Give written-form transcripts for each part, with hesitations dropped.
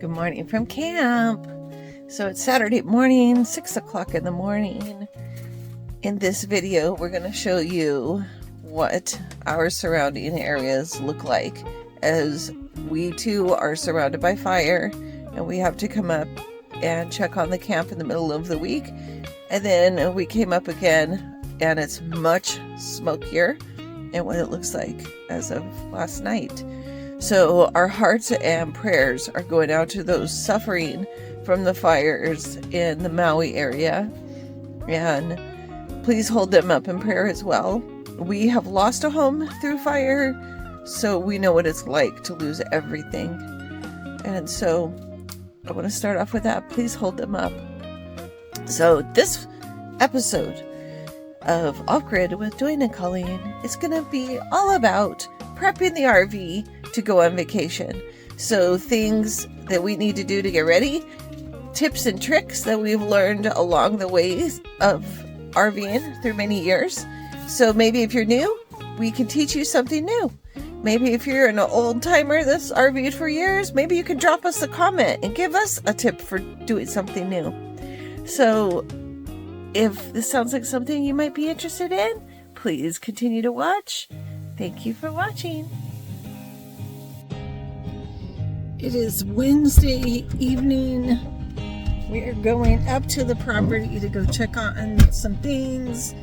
Good morning from camp. So it's Saturday morning, 6 o'clock in the morning. In this video, we're going to show you what our surrounding areas look like as we too are surrounded by fire and we have to come up and check on the camp in the middle of the week. And then we came up again and it's much smokier and what it looks like as of last night. So our hearts and prayers are going out to those suffering from the fires in the Maui area. And please hold them up in prayer as well. We have lost a home through fire, so we know what it's like to lose everything. And so I want to start off with that. Please hold them up. So this episode of Off Grid with Dwayne and Colleen is going to be all about prepping the RV to go on vacation. So things that we need to do to get ready, tips and tricks that we've learned along the way of RVing through many years. So maybe if you're new, we can teach you something new. Maybe if you're an old timer that's RV'd for years, maybe you can drop us a comment and give us a tip for doing something new. So if this sounds like something you might be interested in, please continue to watch. Thank you for watching. It is Wednesday evening. We are going up to the property to go check on some things.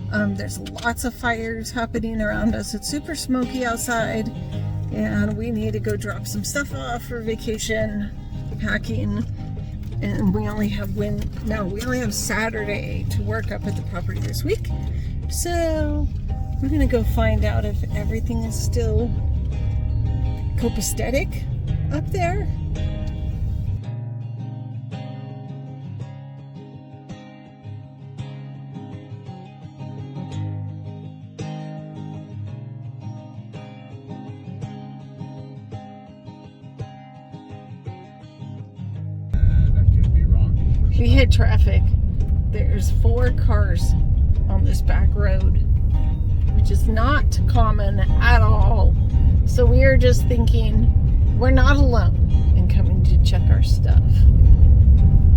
There's lots of fires happening around us. It's super smoky outside and we need to go drop some stuff off for vacation packing. And we only have Saturday to work up at the property this week. So we're gonna go find out if everything is still copacetic up there. We hit traffic. There's 4 cars on this back road, which is not common at all. So we are just thinking we're not alone in coming to check our stuff.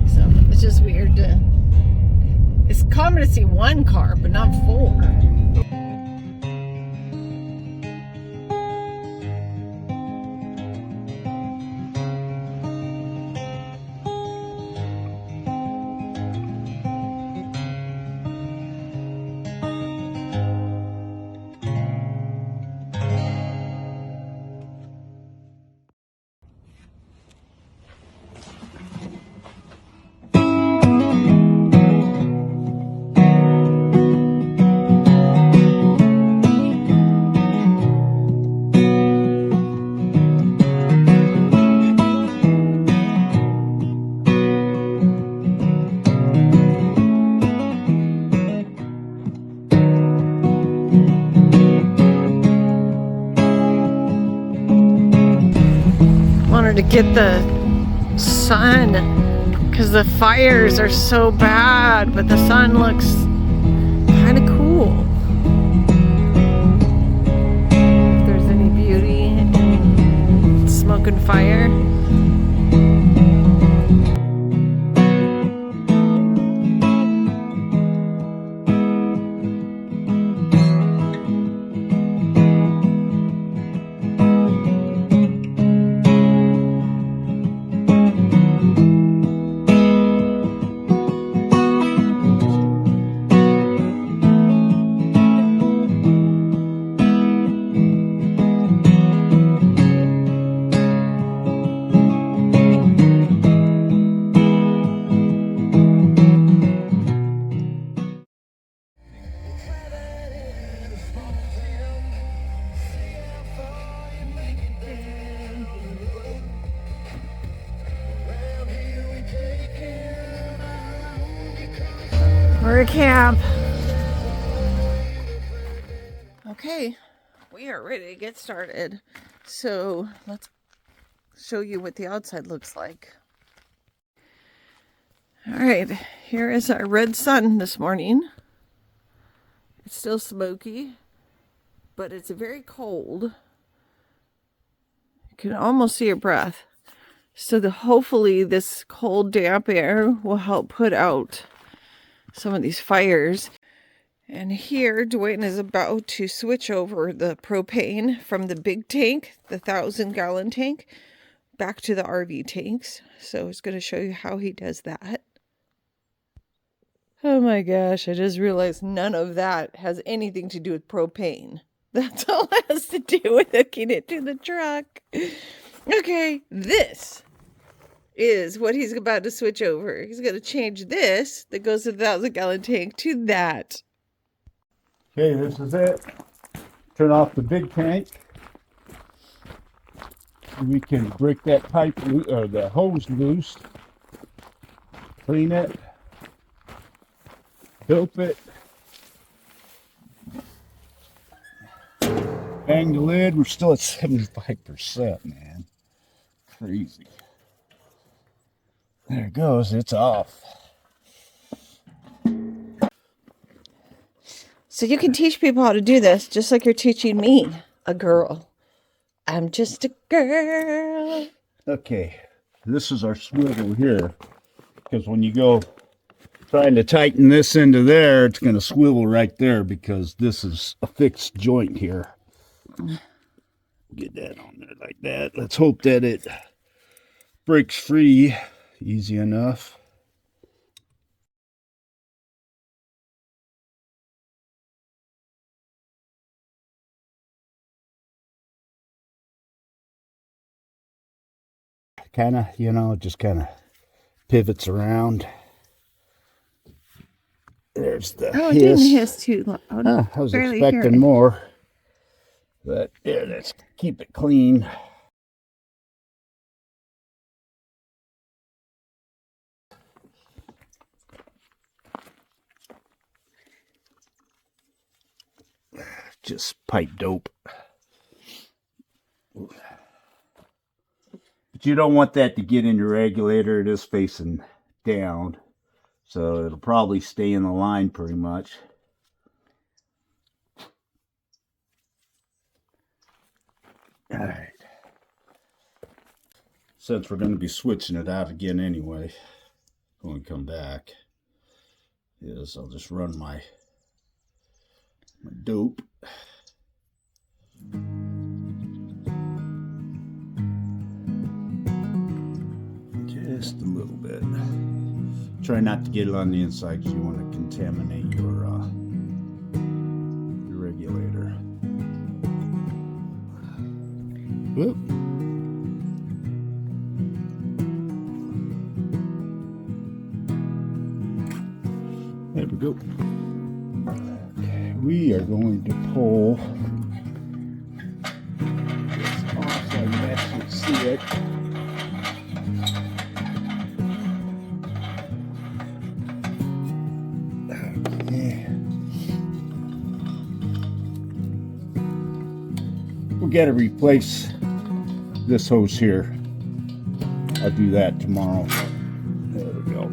So it's just weird it's common to see 1 car, but not 4. To get the sun because the fires are so bad, but the sun looks kind of cool. If there's any beauty in smoke and fire. We're at camp. Okay, we are ready to get started. So let's show you what the outside looks like. All right, here is our red sun this morning. It's still smoky, but it's very cold. You can almost see your breath. So hopefully this cold, damp air will help put out some of these fires. And here, Dwayne is about to switch over the propane from the big tank, the 1,000-gallon tank, back to the RV tanks. So he's going to show you how he does that. Oh my gosh, I just realized none of that has anything to do with propane. That's all it has to do with hooking it to the truck. Okay, this is what he's about to switch over. He's going to change this that goes to the 1,000-gallon tank to that. Okay, this is it. Turn off the big tank. We can break that pipe or the hose loose. Clean it. Dope it. Bang the lid. We're still at 75%, man. Crazy. There it goes. It's off. So you can teach people how to do this, just like you're teaching me, a girl. I'm just a girl. Okay, this is our swivel here, because when you go trying to tighten this into there, it's going to swivel right there because this is a fixed joint here. Get that on there like that. Let's hope that it breaks free easy enough. Kind of, you know, just kind of pivots around. There's the Oh, it hiss. didn't hiss too loud. I was expecting more. But yeah, let's keep it clean. Just pipe dope. But you don't want that to get in your regulator. It is facing down, so it'll probably stay in the line pretty much. All right. Since we're going to be switching it out again anyway, when we come back, is I'll just run my dope. Just a little bit. Try not to get it on the inside because you want to contaminate your regulator. Whoop. There we go. Okay, we are going to pull this off so you can actually see it. We got to replace this hose here. I'll do that tomorrow. There we go.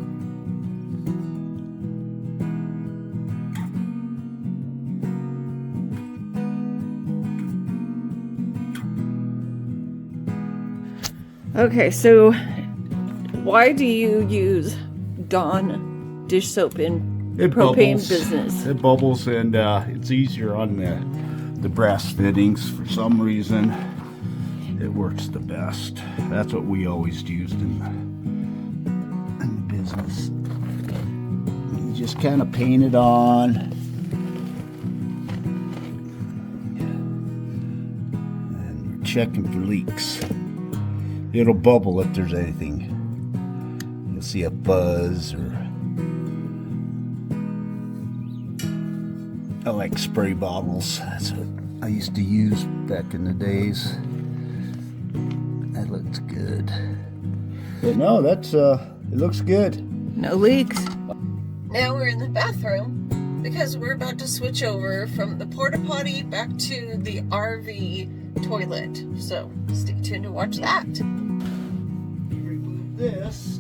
Okay, so why do you use Dawn dish soap in propane business? It bubbles, and it's easier on the brass fittings. For some reason, it works the best. That's what we always used in the business. You just kind of paint it on. And you're checking for leaks. It'll bubble if there's anything. You'll see a buzz, or I like spray bottles. That's what I used to use back in the days. That looks good. But no, that's it looks good. No leaks. Now we're in the bathroom because we're about to switch over from the porta potty back to the RV toilet. So stay tuned to watch that. Remove this.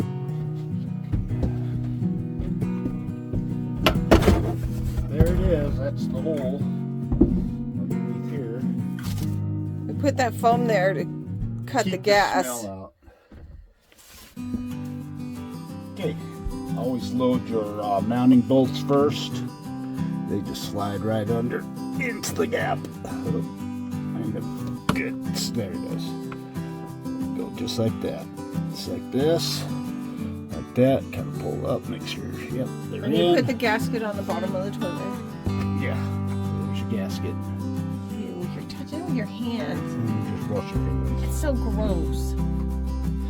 There it is. That's the hole underneath here. We put that foam there to cut the gas. Smell out. Okay, always load your mounting bolts first. They just slide right under into the gap. Kind of good. There it is. Go just like that. It's like this, like that. Kind of pull up, make sure. Yep, they're And in. you put the gasket on the bottom of the toilet. Yeah, there's your gasket. Ew, you're touching with your hands. And just wash your hands. It's so gross.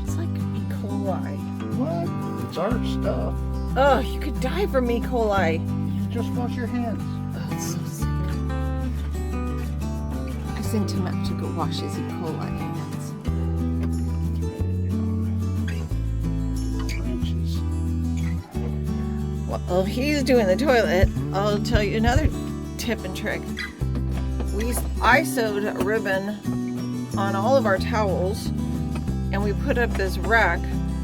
It's like E. coli. What? It's our stuff. Oh, you could die from E. coli. Just wash your hands. Oh, it's so sick. I sent him out to go wash his E. coli hands. While he's doing the toilet, I'll tell you another tip and trick. I sewed a ribbon on all of our towels, and we put up this rack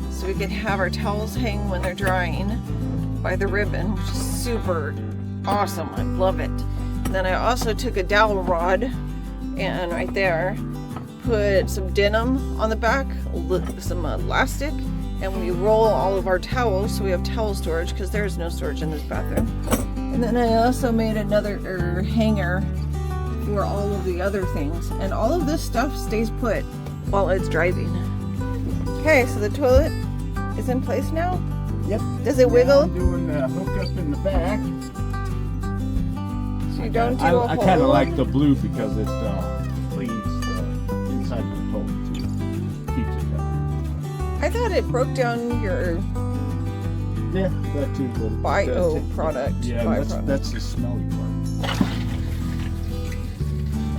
so we could have our towels hang when they're drying by the ribbon, which is super awesome. I love it. And then I also took a dowel rod and right there put some denim on the back, some elastic, and we roll all of our towels so we have towel storage because there's no storage in this bathroom. And then I also made another hanger for all of the other things, and all of this stuff stays put while it's driving. Okay, so the toilet is in place now. Yep. Does it wiggle? I'm doing the hookup in the back. So you don't do a I whole... kind of like the blue because it cleans the inside of the toilet too. Keeps it down. I thought it broke down your Yeah, that too. But bio product. Yeah, that's the smelly part.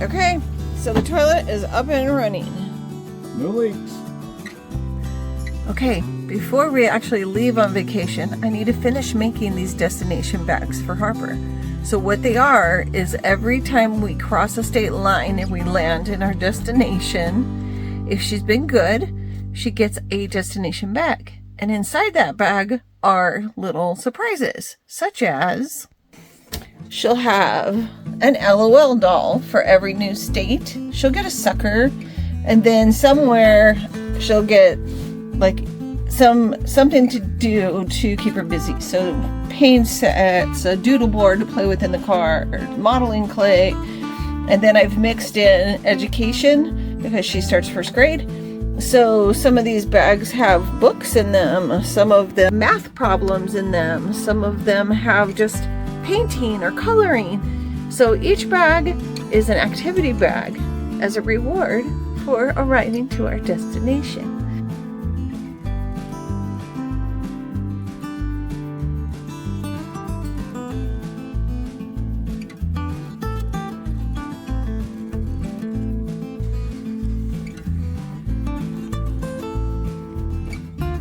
Okay, so the toilet is up and running. No leaks. Okay, before we actually leave on vacation, I need to finish making these destination bags for Harper. So what they are is every time we cross a state line and we land in our destination, if she's been good, she gets a destination bag. And inside that bag are little surprises, such as she'll have an LOL doll for every new state. She'll get a sucker, and then somewhere she'll get like something to do to keep her busy. So paint sets, a doodle board to play with in the car, or modeling clay. And then I've mixed in education because she starts first grade. So some of these bags have books in them, some of them math problems in them, some of them have just painting or coloring. So each bag is an activity bag as a reward for arriving to our destination.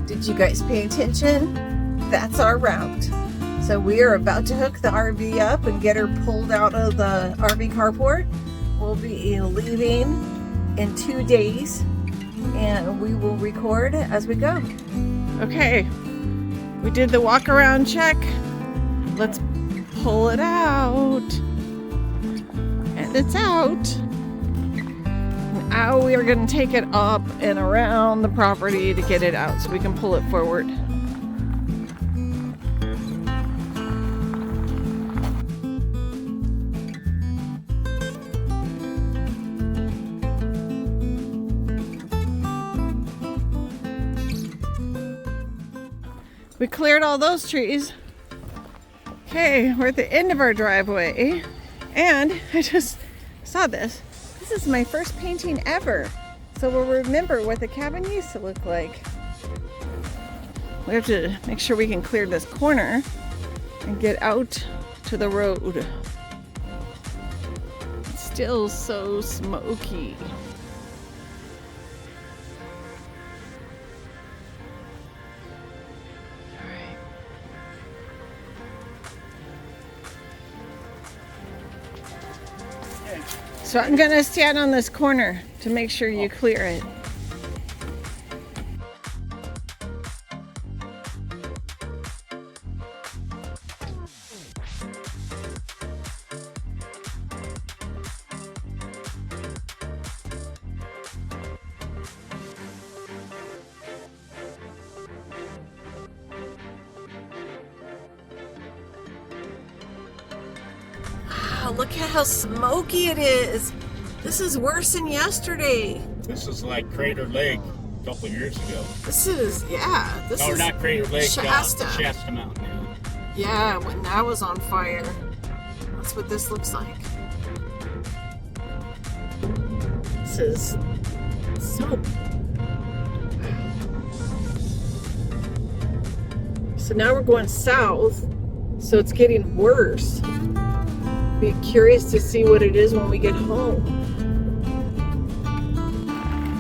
Did you guys pay attention? That's our route. So we are about to hook the RV up and get her pulled out of the RV carport. We'll be leaving in 2 days and we will record as we go. Okay, we did the walk around check. Let's pull it out. And it's out. Now we are going to take it up and around the property to get it out so we can pull it forward. We cleared all those trees. Okay, we're at the end of our driveway, and I just saw this. This is my first painting ever, so we'll remember what the cabin used to look like. We have to make sure we can clear this corner and get out to the road. It's still so smoky. So I'm gonna stand on this corner to make sure you clear it. look at how smoky it is. This is worse than yesterday. This is like Crater Lake a couple of years ago. This is, yeah. This is not Crater Lake, Shasta. Shasta Mountain. Yeah, when that was on fire. That's what this looks like. This is so... So now we're going south, so it's getting worse. Be curious to see what it is when we get home.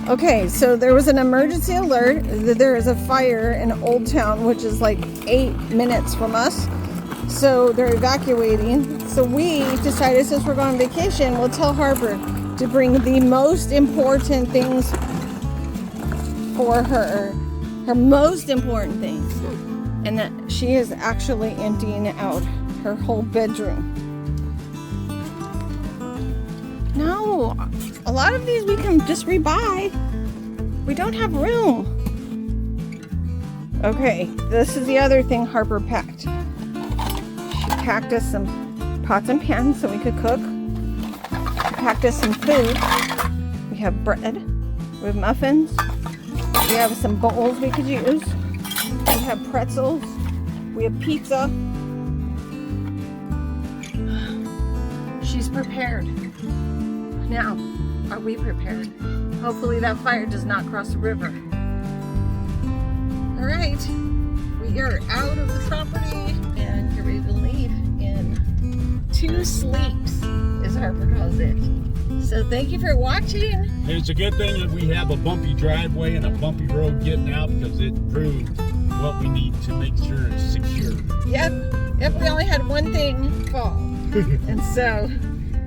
Okay, so there was an emergency alert that there is a fire in Old Town, which is like 8 minutes from us. So they're evacuating. So we decided, since we're going on vacation, we'll tell Harper to bring the most important things for her. Her most important things. And that she is actually emptying out her whole bedroom. No, a lot of these we can just rebuy. We don't have room. Okay, this is the other thing Harper packed. She packed us some pots and pans so we could cook. She packed us some food. We have bread. We have muffins. We have some bowls we could use. We have pretzels. We have pizza. She's prepared. Now, are we prepared? Hopefully that fire does not cross the river. All right, we are out of the property and get ready to leave in 2 sleeps, as Harper calls it. So thank you for watching. It's a good thing that we have a bumpy driveway and a bumpy road getting out, because it proved what we need to make sure it's secure. Yep, we only had one thing fall. And so...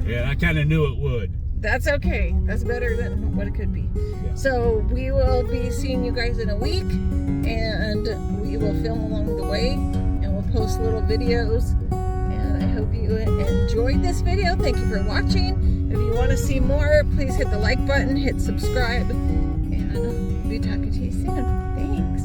Yeah, I kind of knew it would. That's okay. That's better than what it could be. Yeah. So we will be seeing you guys in a week, and we will film along the way, and we'll post little videos. And I hope you enjoyed this video. Thank you for watching. If you want to see more, please hit the like button, hit subscribe, and we'll be talking to you soon. Thanks.